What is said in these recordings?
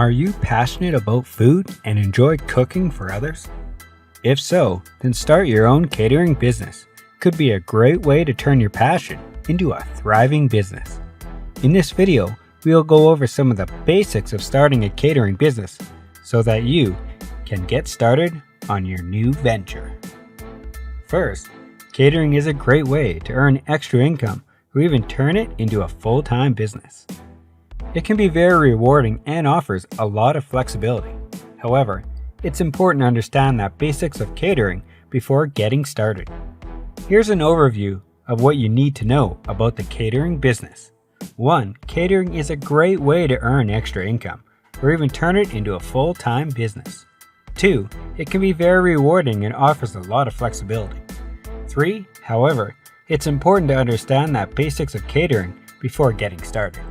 Are you passionate about food and enjoy cooking for others? If so, then start your own catering business. Could be a great way to turn your passion into a thriving business. In this video, we will go over some of the basics of starting a catering business so that you can get started on your new venture. First, catering is a great way to earn extra income or even turn it into a full-time business. It can be very rewarding and offers a lot of flexibility. However, it's important to understand the basics of catering before getting started. Here's an overview of what you need to know about the catering business. 1. Catering is a great way to earn extra income or even turn it into a full-time business. 2. It can be very rewarding and offers a lot of flexibility. 3. However, it's important to understand the basics of catering before getting started.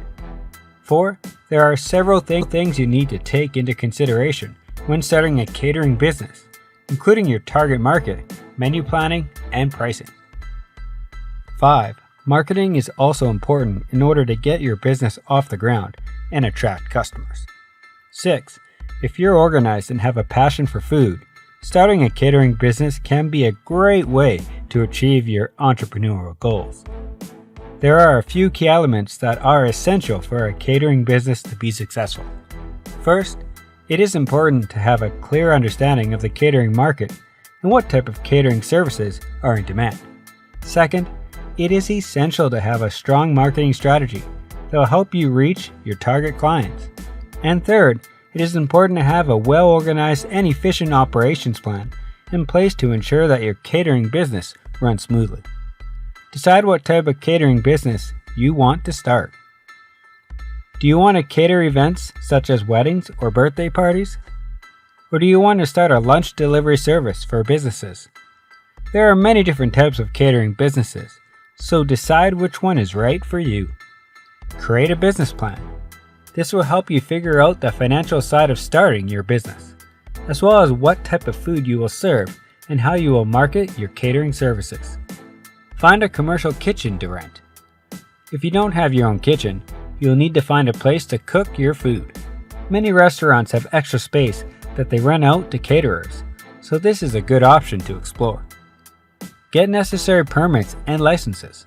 4. There are several things you need to take into consideration when starting a catering business, including your target market, menu planning, and pricing. 5. Marketing is also important in order to get your business off the ground and attract customers. 6. If you're organized and have a passion for food, starting a catering business can be a great way to achieve your entrepreneurial goals. There are a few key elements that are essential for a catering business to be successful. First, it is important to have a clear understanding of the catering market and what type of catering services are in demand. Second, it is essential to have a strong marketing strategy that will help you reach your target clients. And third, it is important to have a well-organized and efficient operations plan in place to ensure that your catering business runs smoothly. Decide what type of catering business you want to start. Do you want to cater events such as weddings or birthday parties? Or do you want to start a lunch delivery service for businesses? There are many different types of catering businesses, so decide which one is right for you. Create a business plan. This will help you figure out the financial side of starting your business, as well as what type of food you will serve and how you will market your catering services. Find a commercial kitchen to rent. If you don't have your own kitchen, you'll need to find a place to cook your food. Many restaurants have extra space that they rent out to caterers, so this is a good option to explore. Get necessary permits and licenses.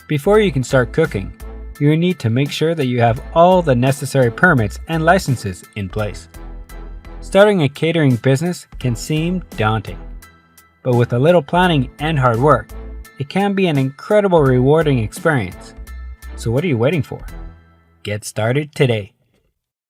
Before you can start cooking, you need to make sure that you have all the necessary permits and licenses in place. Starting a catering business can seem daunting, but with a little planning and hard work, it can be an incredible rewarding experience. So what are you waiting for? Get started today.